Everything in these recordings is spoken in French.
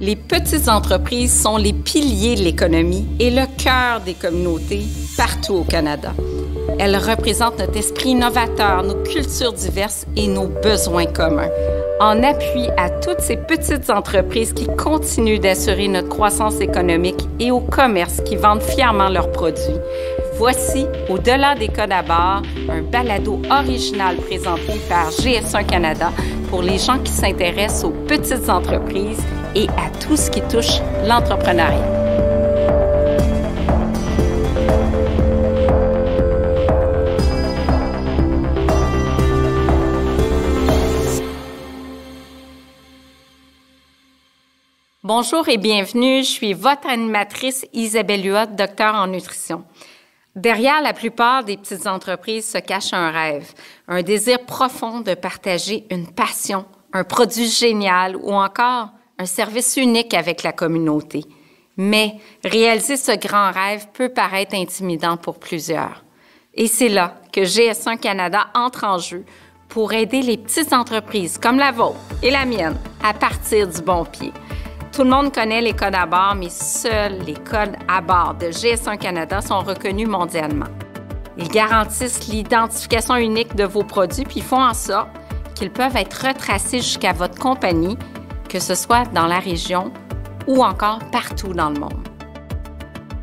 Les petites entreprises sont les piliers de l'économie et le cœur des communautés partout au Canada. Elles représentent notre esprit innovateur, nos cultures diverses et nos besoins communs. En appui à toutes ces petites entreprises qui continuent d'assurer notre croissance économique et aux commerces qui vendent fièrement leurs produits, voici Au-delà des codes à barre, un balado original présenté par GS1 Canada pour les gens qui s'intéressent aux petites entreprises et à tout ce qui touche l'entrepreneuriat. Bonjour et bienvenue, je suis votre animatrice Isabelle Huot, docteur en nutrition. Derrière la plupart des petites entreprises se cache un rêve, un désir profond de partager une passion, un produit génial ou encore un service unique avec la communauté. Mais réaliser ce grand rêve peut paraître intimidant pour plusieurs. Et c'est là que GS1 Canada entre en jeu pour aider les petites entreprises comme la vôtre et la mienne à partir du bon pied. Tout le monde connaît les codes à barre, mais seuls les codes à barre de GS1 Canada sont reconnus mondialement. Ils garantissent l'identification unique de vos produits puis font en sorte qu'ils peuvent être retracés jusqu'à votre compagnie, que ce soit dans la région ou encore partout dans le monde.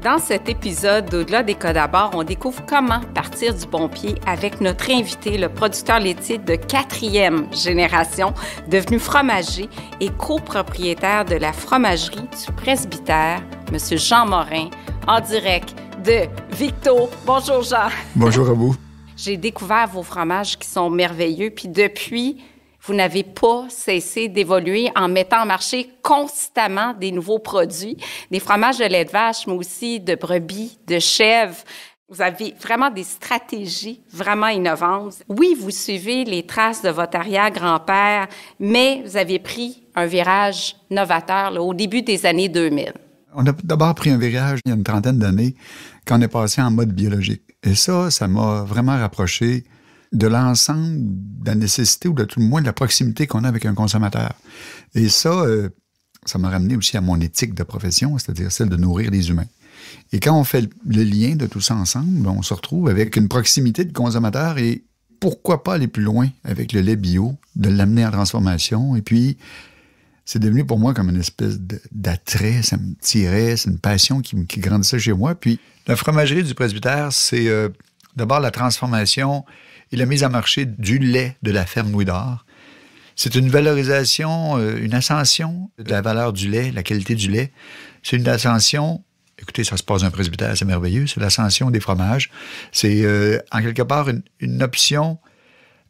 Dans cet épisode d'Au-delà des codes à barre, on découvre comment partir du bon pied avec notre invité, le producteur laitier de 4e génération, devenu fromager et copropriétaire de la fromagerie du Presbytère, M. Jean Morin, en direct de Victo. Bonjour Jean. Bonjour à vous. J'ai découvert vos fromages qui sont merveilleux, puis depuis, vous n'avez pas cessé d'évoluer en mettant en marché constamment des nouveaux produits, des fromages de lait de vache, mais aussi de brebis, de chèvre. Vous avez vraiment des stratégies vraiment innovantes. Oui, vous suivez les traces de votre arrière-grand-père, mais vous avez pris un virage novateur là, au début des années 2000. On a d'abord pris un virage il y a une trentaine d'années quand on est passé en mode biologique. Et ça m'a vraiment rapproché de l'ensemble de la nécessité ou de tout le moins de la proximité qu'on a avec un consommateur. Et ça m'a ramené aussi à mon éthique de profession, c'est-à-dire celle de nourrir les humains. Et quand on fait le lien de tout ça ensemble, on se retrouve avec une proximité de consommateur et pourquoi pas aller plus loin avec le lait bio, de l'amener en transformation. Et puis, c'est devenu pour moi comme une espèce d'attrait, ça me tirait, c'est une passion qui grandissait chez moi. Puis, la fromagerie du Presbytère, c'est d'abord la transformation et la mise en marché du lait de la ferme Louis d'Or. C'est une valorisation, une ascension de la valeur du lait, la qualité du lait. C'est une ascension, écoutez, ça se passe dans un presbytère, c'est merveilleux, c'est l'ascension des fromages. C'est en quelque part une option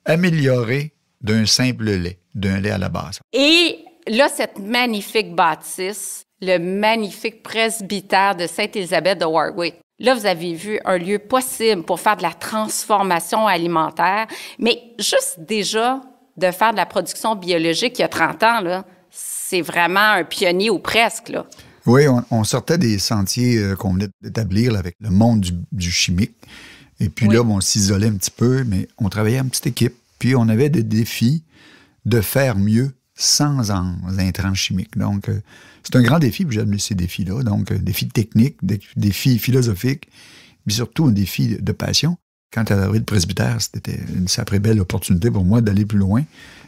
améliorée d'un simple lait, d'un lait à la base. Et là, cette magnifique bâtisse, le magnifique presbytère de Sainte-Élisabeth de Warwick. Là, vous avez vu un lieu possible pour faire de la transformation alimentaire, mais juste déjà de faire de la production biologique il y a 30 ans, là, c'est vraiment un pionnier ou presque, là. Oui, on sortait des sentiers qu'on venait d'établir là, avec le monde du chimique. Et puis là, on s'isolait un petit peu, mais on travaillait en petite équipe. Puis on avait des défis de faire mieux sans intrants chimiques. Donc, c'est un grand défi, puis j'aime ces défis-là. Donc, défi technique, défi philosophique, puis surtout un défi de passion. Quand à l'arrivée de presbytère, c'était une sacrée belle opportunité pour moi d'aller plus loin,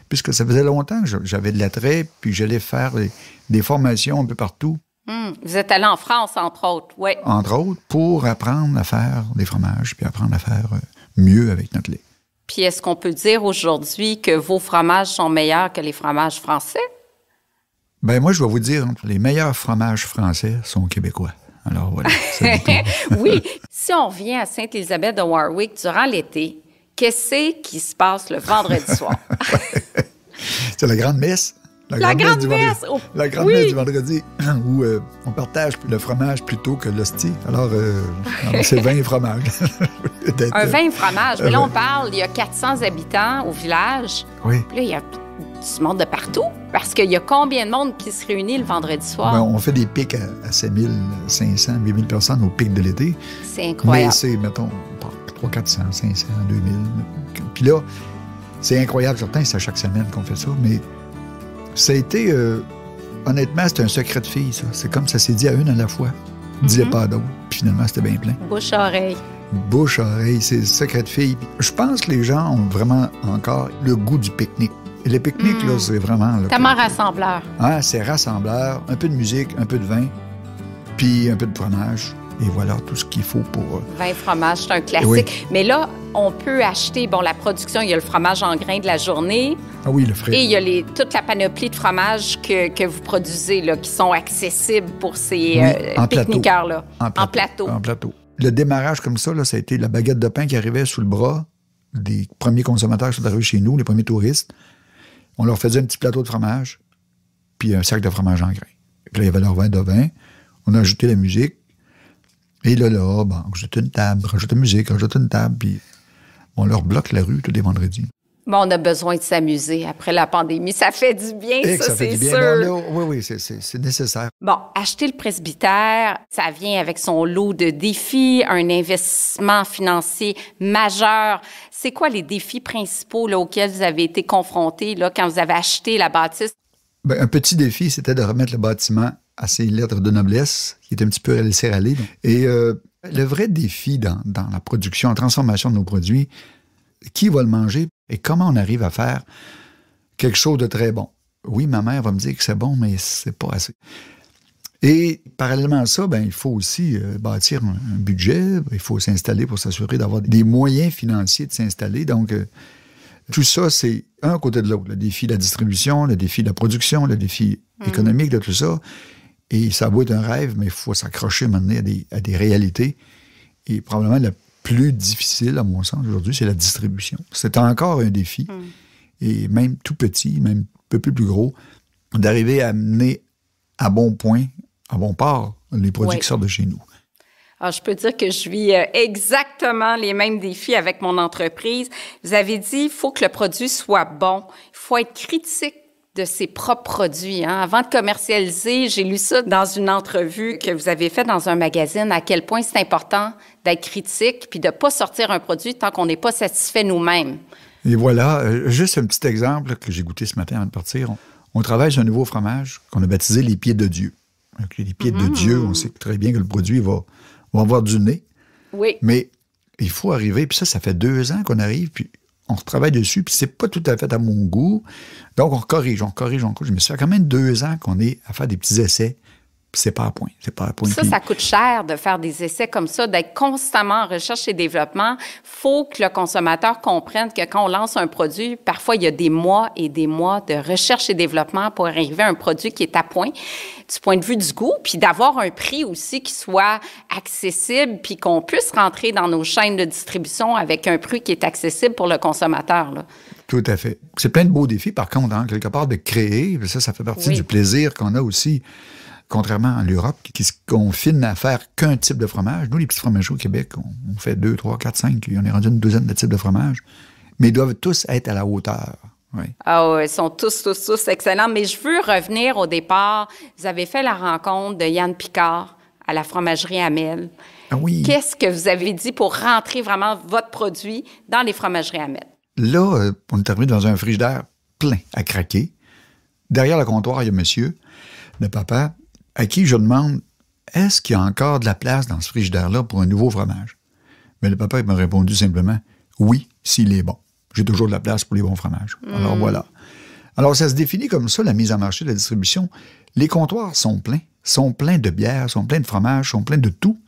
puisque ça faisait longtemps que j'avais de l'attrait, puis j'allais faire des formations un peu partout. Vous êtes allé en France, entre autres, oui. Entre autres, pour apprendre à faire des fromages, puis apprendre à faire mieux avec notre lait. Puis est-ce qu'on peut dire aujourd'hui que vos fromages sont meilleurs que les fromages français? Ben moi, je vais vous dire, les meilleurs fromages français sont québécois. Alors voilà, c'est tout. Oui. Si on revient à Sainte-Élisabeth de Warwick durant l'été, qu'est-ce qui se passe le vendredi soir? C'est la grande messe. La grande messe! La grande messe du vendredi, où on partage le fromage plutôt que l'hostie. Alors, c'est vin et fromage. Un vin et fromage. Mais là, on parle, il y a 400 habitants au village. Oui. Puis là, il y a du monde de partout. Parce qu'il y a combien de monde qui se réunit le vendredi soir? Ben, on fait des pics à 7500, 8000 personnes au pic de l'été. C'est incroyable. Mais c'est, mettons, 300, 400, 500, 2000. Puis là, c'est incroyable. Certain, c'est à chaque semaine qu'on fait ça. Mais ça a été Honnêtement, c'est un secret de fille, ça. C'est comme ça s'est dit à une à la fois. Disait pas d'autre. Puis finalement, c'était bien plein. Bouche à oreille. Bouche à oreille, c'est le secret de fille. Je pense que les gens ont vraiment encore le goût du pique-nique. Et le pique-nique, là, c'est vraiment... Là, tellement rassembleur. Ah, c'est rassembleur. Un peu de musique, un peu de vin, puis un peu de fromage. Et voilà, tout ce qu'il faut pour... Vin, fromage, c'est un classique. Oui. Mais là, on peut acheter, la production, il y a le fromage en grains de la journée. Ah oui, le frais. Et il y a toute la panoplie de fromages que vous produisez, là, qui sont accessibles pour ces pique-niqueurs-là. En plateau. En plateau. Le démarrage comme ça, là, ça a été la baguette de pain qui arrivait sous le bras des premiers consommateurs qui sont arrivés chez nous, les premiers touristes. On leur faisait un petit plateau de fromage, puis un sac de fromage en grains. Puis là, il y avait leur verre de vin. On a ajouté la musique. Et là, rajoute une table, rajoute la musique, rajoute une table, puis on leur bloque la rue tous les vendredis. On a besoin de s'amuser après la pandémie. Ça fait du bien, ça c'est sûr. Là, oui, c'est nécessaire. Bon, acheter le presbytère, ça vient avec son lot de défis, un investissement financier majeur. C'est quoi les défis principaux là, auxquels vous avez été confrontés là, quand vous avez acheté la bâtisse? Un petit défi, c'était de remettre le bâtiment à ses lettres de noblesse, qui était un petit peu laissé aller. Et le vrai défi dans la production, la transformation de nos produits, qui va le manger et comment on arrive à faire quelque chose de très bon. Oui, ma mère va me dire que c'est bon, mais c'est pas assez. Et parallèlement à ça, il faut aussi bâtir un budget, il faut s'installer pour s'assurer d'avoir des moyens financiers de s'installer. Donc, tout ça, c'est un côté de l'autre. Le défi de la distribution, le défi de la production, le défi économique de tout ça. Et ça va être un rêve, mais il faut s'accrocher maintenant à des réalités. Et probablement la plus difficile, à mon sens, aujourd'hui, c'est la distribution. C'est encore un défi. Et même tout petit, même un peu plus gros, d'arriver à amener à bon point, à bon port, les produits qui sortent de chez nous. Alors, je peux dire que je vis exactement les mêmes défis avec mon entreprise. Vous avez dit, il faut que le produit soit bon. Il faut être critique de ses propres produits. Avant de commercialiser, j'ai lu ça dans une entrevue que vous avez faite dans un magazine, à quel point c'est important d'être critique puis de ne pas sortir un produit tant qu'on n'est pas satisfait nous-mêmes. Et voilà, juste un petit exemple que j'ai goûté ce matin avant de partir. On travaille sur un nouveau fromage qu'on a baptisé les pieds de Dieu. Donc, les pieds de Dieu, on sait très bien que le produit va avoir du nez. Oui. Mais il faut arriver, puis ça fait 2 ans qu'on arrive, puis on retravaille dessus, puis c'est pas tout à fait à mon goût. Donc, on corrige. Mais ça fait quand même 2 ans qu'on est à faire des petits essais, puis c'est pas à point. Ça coûte cher de faire des essais comme ça, d'être constamment en recherche et développement. Faut que le consommateur comprenne que quand on lance un produit, parfois, il y a des mois et des mois de recherche et développement pour arriver à un produit qui est à point, du point de vue du goût, puis d'avoir un prix aussi qui soit accessible, puis qu'on puisse rentrer dans nos chaînes de distribution avec un prix qui est accessible pour le consommateur, là. Tout à fait. C'est plein de beaux défis, par contre, quelque part, de créer. Ça fait partie du plaisir qu'on a aussi. Contrairement à l'Europe, qui se confine à faire qu'un type de fromage. Nous, les petits fromageries au Québec, on fait 2, 3, 4, 5, on est rendu une douzaine de types de fromages, mais ils doivent tous être à la hauteur. Oui. Ah oui, ils sont tous excellents. Mais je veux revenir au départ. Vous avez fait la rencontre de Yann Picard à la fromagerie Hamel. Ah oui. Qu'est-ce que vous avez dit pour rentrer vraiment votre produit dans les fromageries Hamel? Là, on est arrivé dans un frigidaire plein à craquer. Derrière le comptoir, il y a monsieur, le papa, à qui je demande, est-ce qu'il y a encore de la place dans ce frigidaire-là pour un nouveau fromage? Mais le papa il m'a répondu simplement, oui, s'il est bon. J'ai toujours de la place pour les bons fromages. Alors voilà. Alors ça se définit comme ça, la mise en marché, la distribution. Les comptoirs sont pleins de bières, sont pleins de fromages, sont pleins de tout.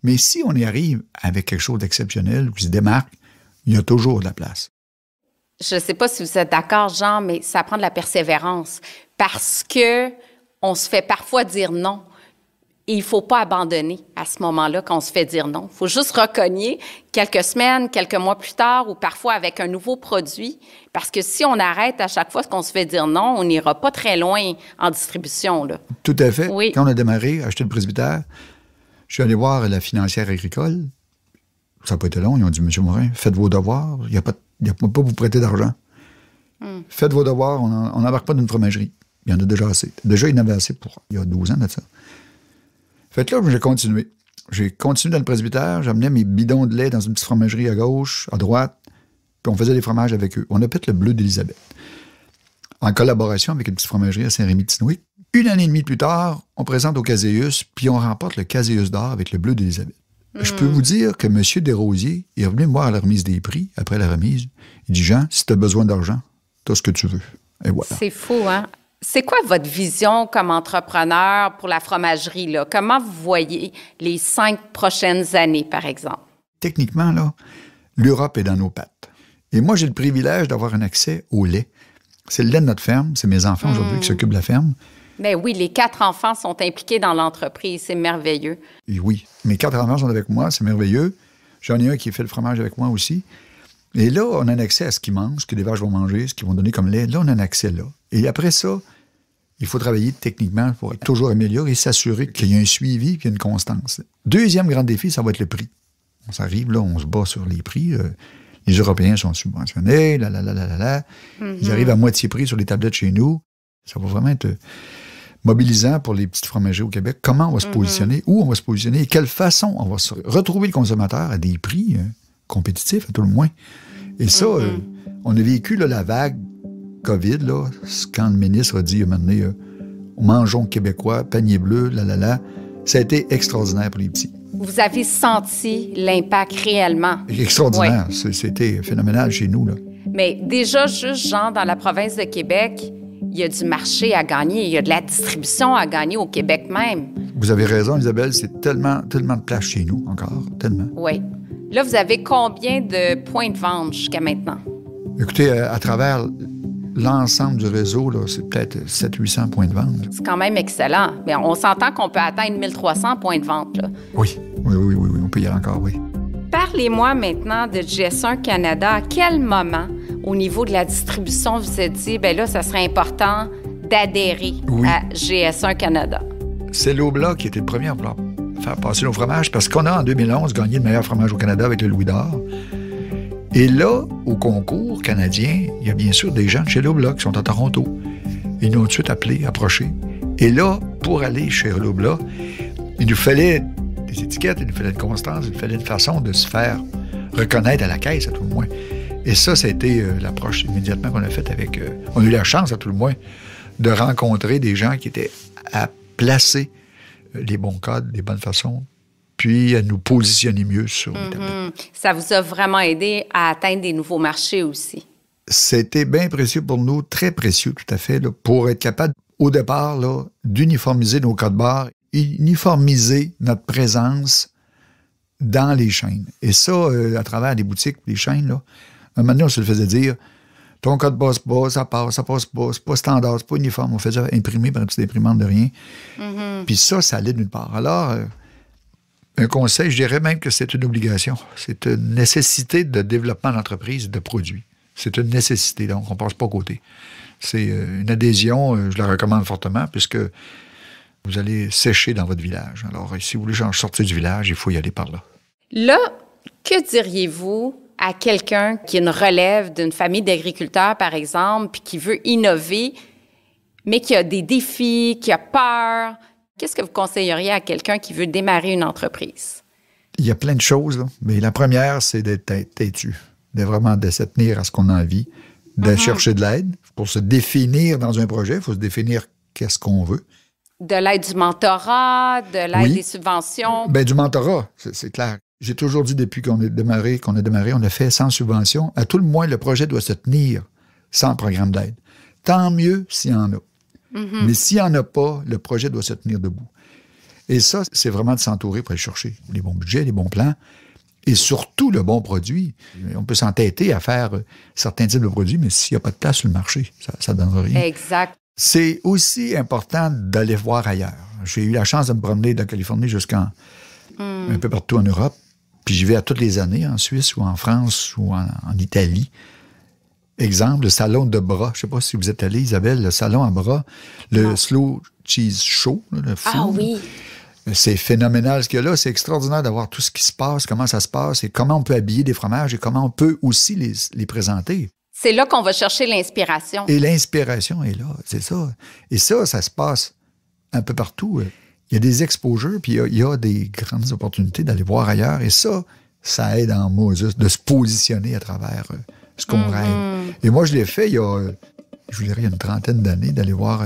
Mais si on y arrive avec quelque chose d'exceptionnel, qui se démarque, il y a toujours de la place. Je ne sais pas si vous êtes d'accord, Jean, mais ça prend de la persévérance. Parce que on se fait parfois dire non. Et il ne faut pas abandonner à ce moment-là quand on se fait dire non. Il faut juste recogner quelques semaines, quelques mois plus tard ou parfois avec un nouveau produit. Parce que si on arrête à chaque fois qu'on se fait dire non, on n'ira pas très loin en distribution, là. Tout à fait. Oui. Quand on a démarré, acheté le presbytère, je suis allé voir la financière agricole. Ça n'a pas été long. Ils ont dit, M. Morin, faites vos devoirs. Il n'y a pas vous prêter d'argent. Faites vos devoirs. On n'embarque pas d'une fromagerie. Il y en a déjà assez. Déjà, il y en avait assez pour il y a 12 ans de ça. Fait que là, j'ai continué. J'ai continué dans le presbytère. J'amenais mes bidons de lait dans une petite fromagerie à gauche, à droite. Puis on faisait des fromages avec eux. On appelle le Bleu d'Élisabeth. En collaboration avec une petite fromagerie à Saint-Rémy-de-Tinouic, Une année et demie plus tard, on présente au Caséus, puis on remporte le Caséus d'or avec le bleu d'Élisabeth. Je peux vous dire que M. Desrosiers est revenu me voir à la remise des prix, après la remise. Il dit, Jean, si tu as besoin d'argent, tu as ce que tu veux. Et voilà. C'est fou, hein? C'est quoi votre vision comme entrepreneur pour la fromagerie, là? Comment vous voyez les 5 prochaines années, par exemple? Techniquement, là, l'Europe est dans nos pattes. Et moi, j'ai le privilège d'avoir un accès au lait. C'est le lait de notre ferme. C'est mes enfants aujourd'hui qui s'occupent de la ferme. Bien oui, les 4 enfants sont impliqués dans l'entreprise. C'est merveilleux. Et oui, mes 4 enfants sont avec moi. C'est merveilleux. J'en ai un qui fait le fromage avec moi aussi. Et là, on a un accès à ce qu'ils mangent, ce que les vaches vont manger, ce qu'ils vont donner comme lait. Là, on a un accès là. Et après ça, il faut travailler techniquement pour être toujours amélioré et s'assurer qu'il y a un suivi et qu'il y a une constance. Deuxième grand défi, ça va être le prix. On s'arrive, là, on se bat sur les prix. Les Européens sont subventionnés, Ils arrivent à moitié prix sur les tablettes chez nous. Ça va vraiment être mobilisant pour les petites fromageries au Québec. Comment on va se positionner, où on va se positionner et quelle façon on va se retrouver le consommateur à des prix compétitifs, à tout le moins. Et ça, on a vécu là, la vague COVID, là, quand le ministre a dit, à un moment donné, mangeons québécois, panier bleu, ça a été extraordinaire pour les petits. Vous avez senti l'impact réellement. Extraordinaire. Oui. C'était phénoménal chez nous, là. Mais déjà, juste, genre, dans la province de Québec, il y a du marché à gagner, il y a de la distribution à gagner au Québec même. Vous avez raison, Isabelle, c'est tellement de place chez nous encore, tellement. Oui. Là, vous avez combien de points de vente jusqu'à maintenant? Écoutez, à travers l'ensemble du réseau, là, c'est peut-être 700-800 points de vente. C'est quand même excellent. Mais on s'entend qu'on peut atteindre 1300 points de vente, là. Oui, on peut y aller encore, oui. Parlez-moi maintenant de GS1 Canada. À quel moment, au niveau de la distribution, vous vous êtes dit, bien là, ça serait important d'adhérer à GS1 Canada? C'est l'Oblat qui était le premier à vouloir faire passer nos fromages parce qu'on a, en 2011, gagné le meilleur fromage au Canada avec le Louis d'Or. Et là, au concours canadien, il y a bien sûr des gens de chez l'Oblat qui sont à Toronto. Ils nous ont tout de suite appelés, approchés. Et là, pour aller chez l'Oblat, il nous fallait des étiquettes, il nous fallait une constance, il nous fallait une façon de se faire reconnaître à la caisse, à tout le moins. Et ça a été l'approche immédiatement qu'on a faite avec... on a eu la chance, à tout le moins, de rencontrer des gens qui étaient à placer les bons codes, les bonnes façons, puis à nous positionner mieux sur les tablettes. Ça vous a vraiment aidé à atteindre des nouveaux marchés aussi? C'était bien précieux pour nous, très précieux tout à fait, là, pour être capable, au départ, là, d'uniformiser nos codes barres, uniformiser notre présence dans les chaînes. Et ça, à travers les boutiques, les chaînes, là, un moment donné, on se le faisait dire, ton code passe pas, ça passe pas, c'est pas standard, c'est pas uniforme. On faisait imprimer par une petite imprimante de rien. Puis ça allait nulle part. Alors, un conseil, je dirais même que c'est une obligation. C'est une nécessité de développement d'entreprise, de produits. C'est une nécessité, donc on ne passe pas à côté. C'est une adhésion, je la recommande fortement, puisque vous allez sécher dans votre village. Alors, si vous voulez sortir du village, il faut y aller par là. Là, que diriez-vous à quelqu'un qui est une relève d'une famille d'agriculteurs, par exemple, puis qui veut innover, mais qui a des défis, qui a peur? Qu'est-ce que vous conseilleriez à quelqu'un qui veut démarrer une entreprise? Il y a plein de choses, là. Mais la première, c'est d'être têtu, de se tenir à ce qu'on a envie, de chercher de l'aide. Pour se définir dans un projet, il faut se définir qu'est-ce qu'on veut. De l'aide du mentorat, de l'aide des subventions? Bien, du mentorat, c'est clair. J'ai toujours dit depuis qu'on a démarré, on a fait sans subvention. À tout le moins, le projet doit se tenir sans programme d'aide. Tant mieux s'il y en a. Mais s'il n'y en a pas, le projet doit se tenir debout. Et ça, c'est vraiment de s'entourer pour aller chercher les bons budgets, les bons plans et surtout le bon produit. On peut s'entêter à faire certains types de produits, mais s'il n'y a pas de place sur le marché, ça ne donnera rien. Exact. C'est aussi important d'aller voir ailleurs. J'ai eu la chance de me promener de la Californie jusqu'en un peu partout en Europe. Puis j'y vais à toutes les années, en Suisse ou en France ou en Italie. Exemple, le salon de Bras. Je ne sais pas si vous êtes allé, Isabelle, le salon à Bras, le Slow Cheese Show, le food. Ah oui! C'est phénoménal ce qu'il y a là. C'est extraordinaire d'avoir tout ce qui se passe, comment ça se passe et comment on peut habiller des fromages et comment on peut aussi les présenter. C'est là qu'on va chercher l'inspiration. Et l'inspiration est là, c'est ça. Et ça se passe un peu partout. Il y a des exposures, puis il y a des grandes opportunités d'aller voir ailleurs. Et ça aide en Moses de se positionner à travers ce qu'on rêve. Et moi, je l'ai fait il y a une trentaine d'années, d'aller voir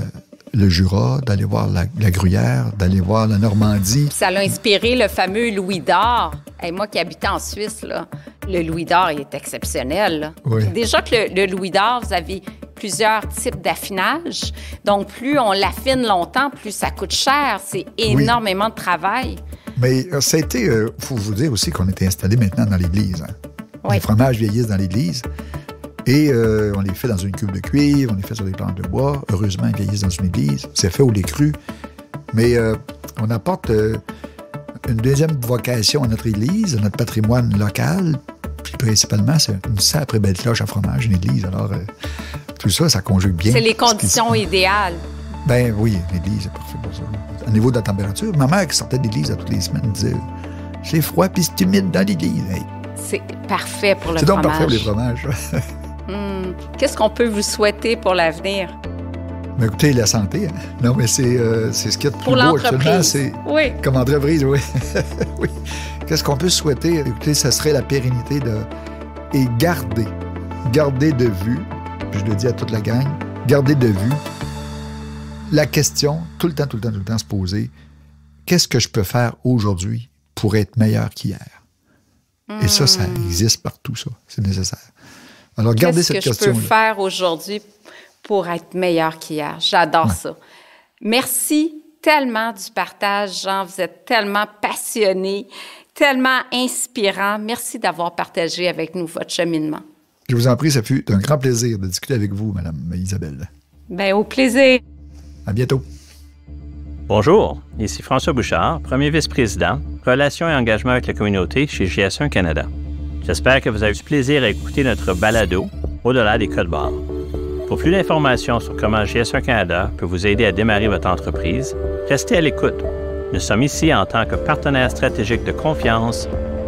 le Jura, d'aller voir la Gruyère, d'aller voir la Normandie. Ça l'a inspiré le fameux Louis d'Or. Hey, moi qui habitais en Suisse, là, le Louis d'Or il est exceptionnel. Là. Oui. Déjà que le Louis d'Or, vous avez plusieurs types d'affinage. Donc, plus on l'affine longtemps, plus ça coûte cher. C'est énormément de travail. Mais ça a été, faut vous dire aussi qu'on était installé maintenant dans l'église. Hein. Oui. Les fromages vieillissent dans l'église. Et on les fait dans une cuve de cuivre, on les fait sur des planches de bois. Heureusement, ils vieillissent dans une église. C'est fait au lait cru. Mais on apporte une deuxième vocation à notre église, à notre patrimoine local. Puis principalement, c'est une sacrée belle cloche à fromage, une église. Alors, tout ça, ça conjugue bien. C'est les conditions idéales. Ben oui, l'église est parfait pour ça. Au niveau de la température, ma mère qui sortait de l'église toutes les semaines disait « C'est froid puis c'est humide dans l'église. Hey. » C'est parfait pour le fromage. C'est donc parfait pour les fromages. Qu'est-ce qu'on peut vous souhaiter pour l'avenir? Mais écoutez, la santé. Hein? Non, mais c'est ce qu'il y a de plus pour beau actuellement. C'est oui. Comme entreprise, oui. Oui. Qu'est-ce qu'on peut souhaiter? Écoutez, ça serait la pérennité et garder de vue, je le dis à toute la gang, garder de vue la question, tout le temps se poser, qu'est-ce que je peux faire aujourd'hui pour être meilleur qu'hier? Et ça existe partout, ça. C'est nécessaire. Alors, gardez cette question-là. Qu'est-ce que je peux faire aujourd'hui pour être meilleur qu'hier? J'adore ça. Merci tellement du partage, Jean. Vous êtes tellement passionné, tellement inspirant. Merci d'avoir partagé avec nous votre cheminement. Je vous en prie, ça fut un grand plaisir de discuter avec vous, Mme Isabelle. Bien, au plaisir. À bientôt. Bonjour, ici François Bouchard, premier vice-président, Relations et engagement avec la communauté chez GS1 Canada. J'espère que vous avez eu du plaisir à écouter notre balado Au-delà des codes barres. Pour plus d'informations sur comment GS1 Canada peut vous aider à démarrer votre entreprise, restez à l'écoute. Nous sommes ici en tant que partenaire stratégique de confiance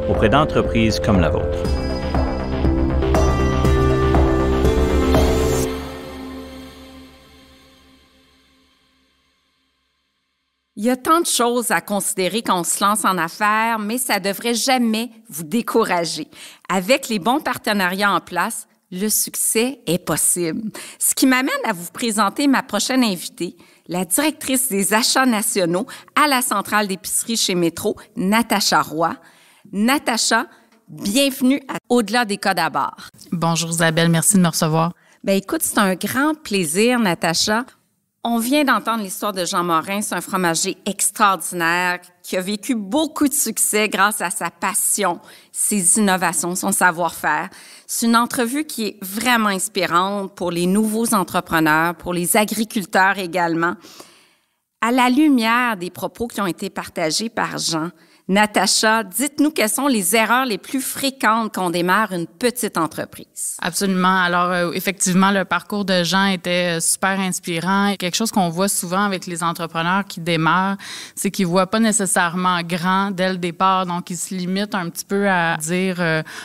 auprès d'entreprises comme la vôtre. Il y a tant de choses à considérer quand on se lance en affaires, mais ça ne devrait jamais vous décourager. Avec les bons partenariats en place, le succès est possible. Ce qui m'amène à vous présenter ma prochaine invitée, la directrice des achats nationaux à la centrale d'épicerie chez Métro, Natacha Roy. Natacha, bienvenue à Au-delà des codes barres. Bonjour Isabelle, merci de me recevoir. Bien, écoute, c'est un grand plaisir, Natacha. On vient d'entendre l'histoire de Jean Morin, c'est un fromager extraordinaire qui a vécu beaucoup de succès grâce à sa passion, ses innovations, son savoir-faire. C'est une entrevue qui est vraiment inspirante pour les nouveaux entrepreneurs, pour les agriculteurs également. À la lumière des propos qui ont été partagés par Jean, Natacha, dites-nous quelles sont les erreurs les plus fréquentes quand on démarre une petite entreprise. Absolument. Alors, effectivement, le parcours de Jean était super inspirant. Quelque chose qu'on voit souvent avec les entrepreneurs qui démarrent, c'est qu'ils voient pas nécessairement grand dès le départ. Donc, ils se limitent un petit peu à dire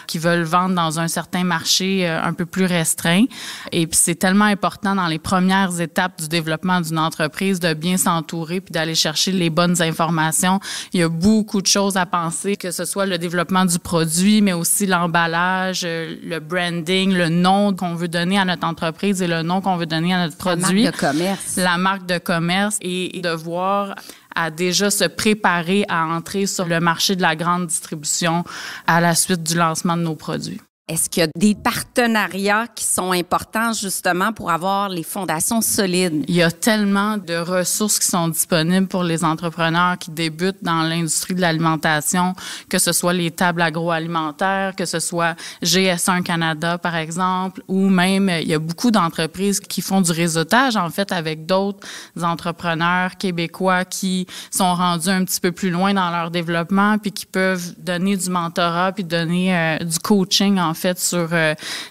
qu'ils veulent vendre dans un certain marché un peu plus restreint. Et puis, c'est tellement important dans les premières étapes du développement d'une entreprise de bien s'entourer puis d'aller chercher les bonnes informations. Il y a beaucoup de choses à penser, que ce soit le développement du produit, mais aussi l'emballage, le branding, le nom qu'on veut donner à notre entreprise et le nom qu'on veut donner à notre produit. La marque de commerce. La marque de commerce et devoir à déjà se préparer à entrer sur le marché de la grande distribution à la suite du lancement de nos produits. Est-ce qu'il y a des partenariats qui sont importants justement pour avoir les fondations solides? Il y a tellement de ressources qui sont disponibles pour les entrepreneurs qui débutent dans l'industrie de l'alimentation, que ce soit les tables agroalimentaires, que ce soit GS1 Canada, par exemple, ou même il y a beaucoup d'entreprises qui font du réseautage, en fait, avec d'autres entrepreneurs québécois qui sont rendus un petit peu plus loin dans leur développement puis qui peuvent donner du mentorat puis donner du coaching, en fait, sur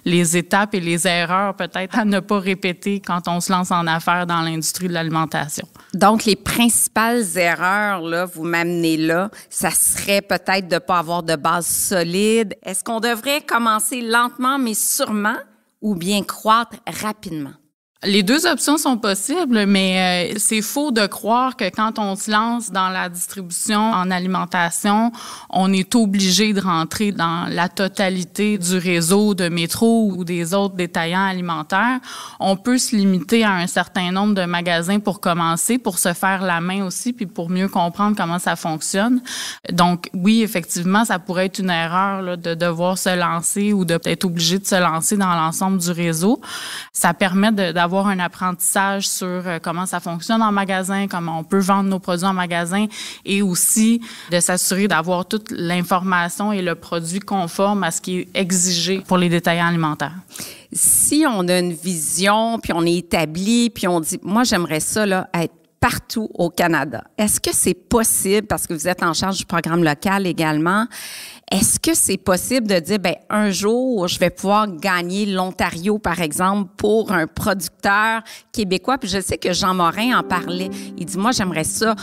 les étapes et les erreurs peut-être à ne pas répéter quand on se lance en affaires dans l'industrie de l'alimentation. Donc, les principales erreurs, là, vous m'amenez là, ça serait peut-être de ne pas avoir de base solide. Est-ce qu'on devrait commencer lentement mais sûrement ou bien croître rapidement? Les deux options sont possibles, mais c'est faux de croire que quand on se lance dans la distribution en alimentation, on est obligé de rentrer dans la totalité du réseau de Métro ou des autres détaillants alimentaires. On peut se limiter à un certain nombre de magasins pour commencer, pour se faire la main aussi, puis pour mieux comprendre comment ça fonctionne. Donc oui, effectivement, ça pourrait être une erreur là, de devoir se lancer ou d'être obligé de se lancer dans l'ensemble du réseau. Ça permet d'avoir un apprentissage sur comment ça fonctionne en magasin, comment on peut vendre nos produits en magasin et aussi de s'assurer d'avoir toute l'information et le produit conforme à ce qui est exigé pour les détaillants alimentaires. Si on a une vision, puis on est établi, puis on dit, moi, j'aimerais ça là, être partout au Canada. Est-ce que c'est possible, parce que vous êtes en charge du programme local également, est-ce que c'est possible de dire, un jour, je vais pouvoir gagner l'Ontario, par exemple, pour un producteur québécois? Puis je sais que Jean Morin en parlait. Il dit, moi, j'aimerais ça,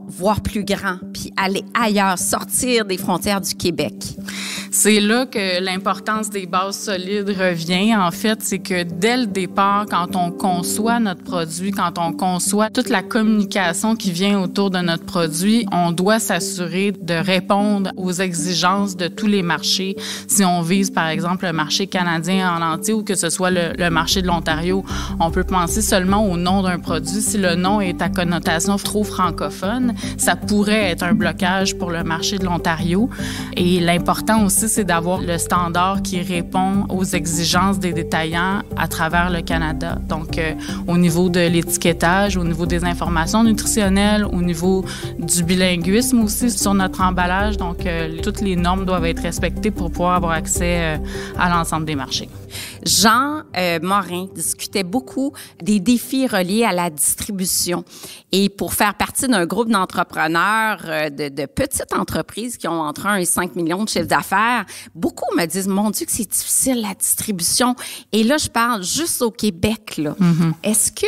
voir plus grand, puis aller ailleurs, sortir des frontières du Québec. C'est là que l'importance des bases solides revient. En fait, c'est que dès le départ, quand on conçoit notre produit, quand on conçoit toute la communication qui vient autour de notre produit, on doit s'assurer de répondre aux exigences de tous les marchés. Si on vise, par exemple, le marché canadien en entier ou que ce soit le marché de l'Ontario, on peut penser seulement au nom d'un produit. Si le nom est à connotation trop francophone, ça pourrait être un blocage pour le marché de l'Ontario. Et l'important aussi, c'est d'avoir le standard qui répond aux exigences des détaillants à travers le Canada. Donc, au niveau de l'étiquetage, au niveau des informations nutritionnelles, au niveau du bilinguisme aussi sur notre emballage. Donc, toutes les normes doivent être respectées pour pouvoir avoir accès à l'ensemble des marchés. Jean Morin discutait beaucoup des défis reliés à la distribution. Et pour faire partie d'un groupe d'entrepreneurs, de petites entreprises qui ont entre 1 et 5 millions de chiffre d'affaires, beaucoup me disent, mon Dieu, que c'est difficile la distribution. Et là, je parle juste au Québec, là. Mm-hmm. Est-ce que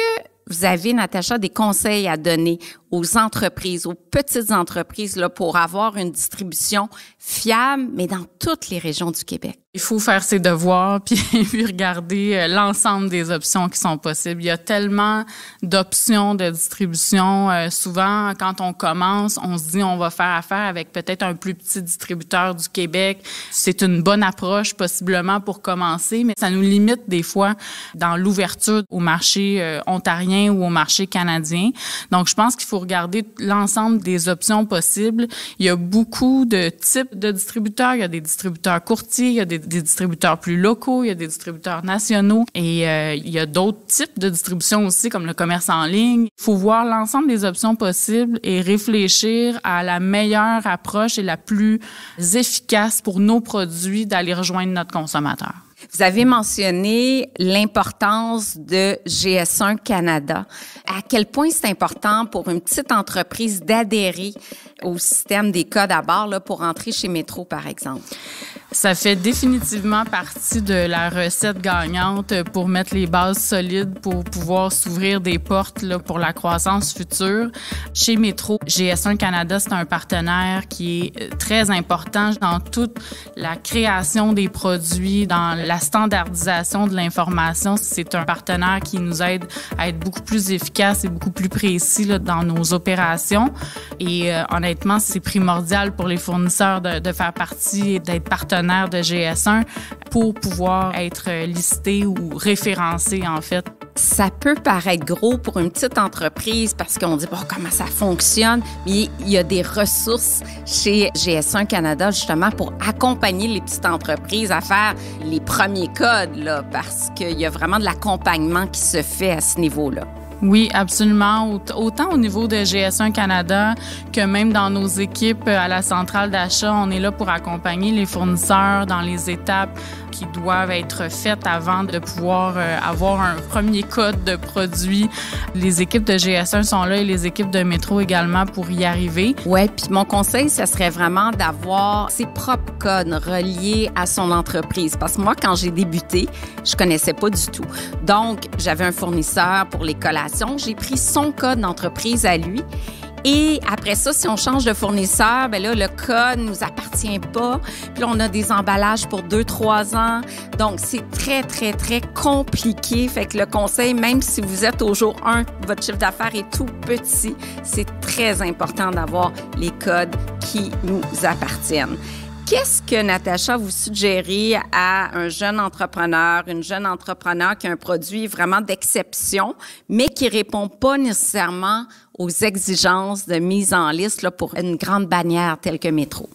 vous avez, Natacha, des conseils à donner aux entreprises, aux petites entreprises, là, pour avoir une distribution fiable, mais dans toutes les régions du Québec? Il faut faire ses devoirs puis regarder l'ensemble des options qui sont possibles. Il y a tellement d'options de distribution. Souvent, quand on commence, on se dit on va faire affaire avec peut-être un plus petit distributeur du Québec. C'est une bonne approche possiblement pour commencer, mais ça nous limite des fois dans l'ouverture au marché ontarien ou au marché canadien. Donc, je pense qu'il faut regarder l'ensemble des options possibles. Il y a beaucoup de types de distributeurs. Il y a des distributeurs courtiers, il y a des distributeurs plus locaux, il y a des distributeurs nationaux et il y a d'autres types de distribution aussi, comme le commerce en ligne. Il faut voir l'ensemble des options possibles et réfléchir à la meilleure approche et la plus efficace pour nos produits d'aller rejoindre notre consommateur. Vous avez mentionné l'importance de GS1 Canada. À quel point c'est important pour une petite entreprise d'adhérer au système des codes à barre là, pour entrer chez Métro, par exemple? Ça fait définitivement partie de la recette gagnante pour mettre les bases solides pour pouvoir s'ouvrir des portes là, pour la croissance future. Chez Métro, GS1 Canada, c'est un partenaire qui est très important dans toute la création des produits, dans la standardisation de l'information. C'est un partenaire qui nous aide à être beaucoup plus efficace et beaucoup plus précis là, dans nos opérations. Et honnêtement, c'est primordial pour les fournisseurs de faire partie et d'être partenaires de GS1 pour pouvoir être listés ou référencés, en fait. Ça peut paraître gros pour une petite entreprise parce qu'on dit, comment ça fonctionne? Mais il y a des ressources chez GS1 Canada, justement, pour accompagner les petites entreprises à faire les premiers codes, là, parce qu'il y a vraiment de l'accompagnement qui se fait à ce niveau-là. Oui, absolument. Autant au niveau de GS1 Canada que même dans nos équipes à la centrale d'achat, on est là pour accompagner les fournisseurs dans les étapes qui doivent être faites avant de pouvoir avoir un premier code de produit. Les équipes de GS1 sont là et les équipes de Métro également pour y arriver. Oui, puis mon conseil, ça serait vraiment d'avoir ses propres codes reliés à son entreprise. Parce que moi, quand j'ai débuté, je connaissais pas du tout. Donc, j'avais un fournisseur pour les collations. J'ai pris son code d'entreprise à lui. Et après ça, si on change de fournisseur, bien là, le code nous appartient pas. Puis là, on a des emballages pour 2-3 ans. Donc, c'est très, très, très compliqué. Fait que le conseil, même si vous êtes au jour 1, votre chiffre d'affaires est tout petit, c'est très important d'avoir les codes qui nous appartiennent. Qu'est-ce que, Natacha, vous suggérez à un jeune entrepreneur, une jeune entrepreneur qui a un produit vraiment d'exception, mais qui ne répond pas nécessairement aux exigences de mise en liste là, pour une grande bannière telle que Métro?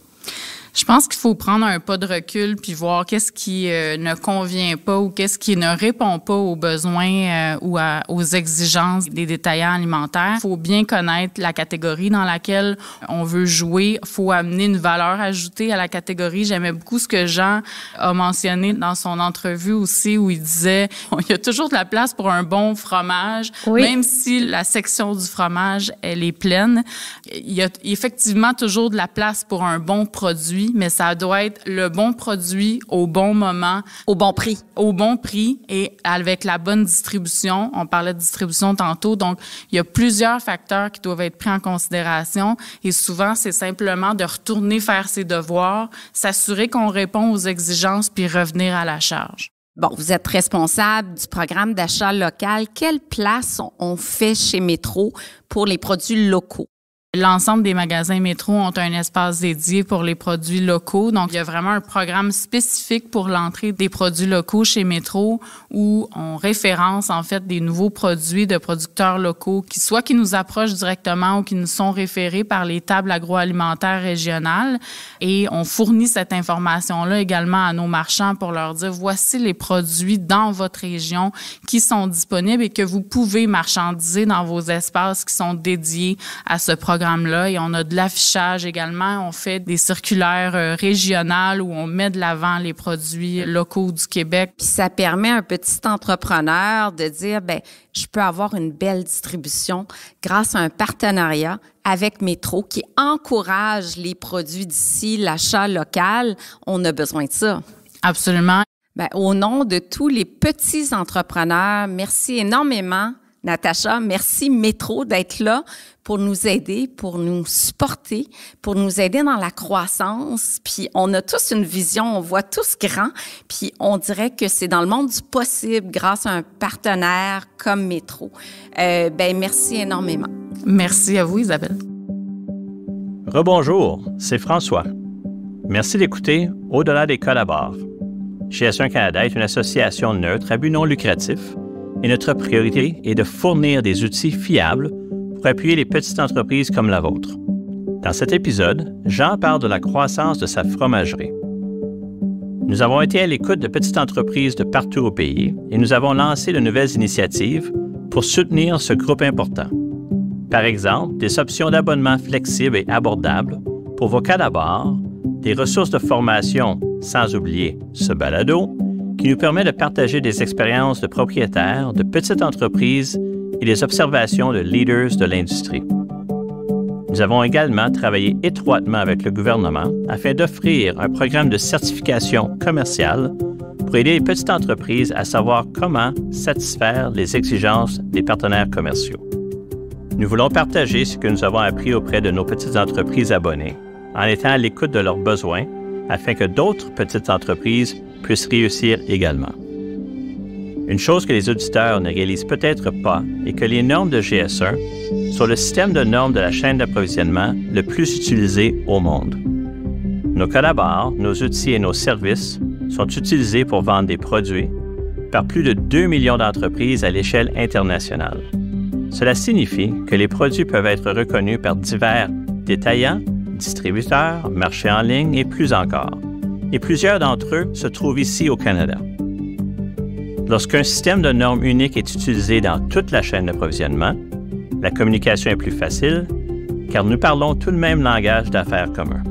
Je pense qu'il faut prendre un pas de recul puis voir qu'est-ce qui ne convient pas ou qu'est-ce qui ne répond pas aux besoins ou aux exigences des détaillants alimentaires. Il faut bien connaître la catégorie dans laquelle on veut jouer. Il faut amener une valeur ajoutée à la catégorie. J'aimais beaucoup ce que Jean a mentionné dans son entrevue aussi où il disait il y a toujours de la place pour un bon fromage, oui. Même si la section du fromage, elle est pleine. Il y a effectivement toujours de la place pour un bon produit, mais ça doit être le bon produit au bon moment. Au bon prix. Au bon prix et avec la bonne distribution. On parlait de distribution tantôt, donc il y a plusieurs facteurs qui doivent être pris en considération et souvent, c'est simplement de retourner faire ses devoirs, s'assurer qu'on répond aux exigences puis revenir à la charge. Bon, vous êtes responsable du programme d'achat local. Quelle place on fait chez Métro pour les produits locaux? L'ensemble des magasins Métro ont un espace dédié pour les produits locaux. Donc, il y a vraiment un programme spécifique pour l'entrée des produits locaux chez Métro où on référence, en fait, des nouveaux produits de producteurs locaux qui nous approchent directement ou qui nous sont référés par les tables agroalimentaires régionales. Et on fournit cette information-là également à nos marchands pour leur dire, voici les produits dans votre région qui sont disponibles et que vous pouvez marchandiser dans vos espaces qui sont dédiés à ce programme. Et on a de l'affichage également. On fait des circulaires régionales où on met de l'avant les produits locaux du Québec. Puis ça permet à un petit entrepreneur de dire, je peux avoir une belle distribution grâce à un partenariat avec Métro qui encourage les produits d'ici, l'achat local. On a besoin de ça. Absolument. Au nom de tous les petits entrepreneurs, merci énormément, Natacha. Merci Métro d'être là pour nous aider, pour nous supporter, pour nous aider dans la croissance. Puis on a tous une vision, on voit tous grand, puis on dirait que c'est dans le monde du possible grâce à un partenaire comme Métro. Merci énormément. Merci à vous, Isabelle. Rebonjour, c'est François. Merci d'écouter Au-delà des codes à barre. GS1 Canada est une association neutre à but non lucratif et notre priorité est de fournir des outils fiables pour appuyer les petites entreprises comme la vôtre. Dans cet épisode, Jean parle de la croissance de sa fromagerie. Nous avons été à l'écoute de petites entreprises de partout au pays et nous avons lancé de nouvelles initiatives pour soutenir ce groupe important. Par exemple, des options d'abonnement flexibles et abordables pour vos codes à barre, des ressources de formation, sans oublier ce balado, qui nous permet de partager des expériences de propriétaires, de petites entreprises et des observations de leaders de l'industrie. Nous avons également travaillé étroitement avec le gouvernement afin d'offrir un programme de certification commerciale pour aider les petites entreprises à savoir comment satisfaire les exigences des partenaires commerciaux. Nous voulons partager ce que nous avons appris auprès de nos petites entreprises abonnées en étant à l'écoute de leurs besoins afin que d'autres petites entreprises puissent réussir également. Une chose que les auditeurs ne réalisent peut-être pas est que les normes de GS1 sont le système de normes de la chaîne d'approvisionnement le plus utilisé au monde. Nos codes à barre, nos outils et nos services sont utilisés pour vendre des produits par plus de 2 millions d'entreprises à l'échelle internationale. Cela signifie que les produits peuvent être reconnus par divers détaillants, distributeurs, marchés en ligne et plus encore. Et plusieurs d'entre eux se trouvent ici au Canada. Lorsqu'un système de normes unique est utilisé dans toute la chaîne d'approvisionnement, la communication est plus facile car nous parlons tout le même langage d'affaires commun.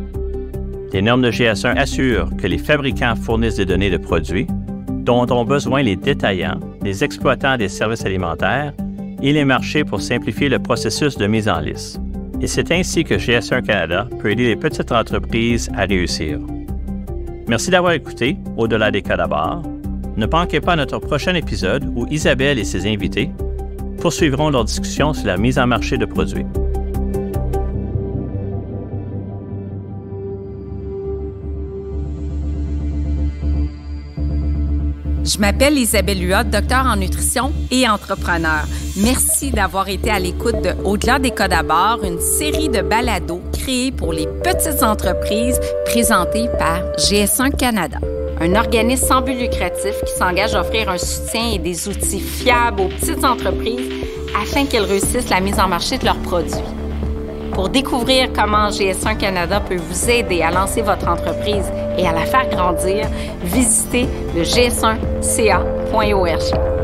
Les normes de GS1 assurent que les fabricants fournissent des données de produits dont ont besoin les détaillants, les exploitants des services alimentaires et les marchés pour simplifier le processus de mise en liste. Et c'est ainsi que GS1 Canada peut aider les petites entreprises à réussir. Merci d'avoir écouté Au-delà des codes à barre. Ne manquez pas notre prochain épisode où Isabelle et ses invités poursuivront leur discussion sur la mise en marché de produits. Je m'appelle Isabelle Huot, docteur en nutrition et entrepreneur. Merci d'avoir été à l'écoute de Au-delà des codes à barre, une série de balados créés pour les petites entreprises présentées par GS1 Canada, un organisme sans but lucratif qui s'engage à offrir un soutien et des outils fiables aux petites entreprises afin qu'elles réussissent la mise en marché de leurs produits. Pour découvrir comment GS1 Canada peut vous aider à lancer votre entreprise et à la faire grandir, visitez le gs1ca.org.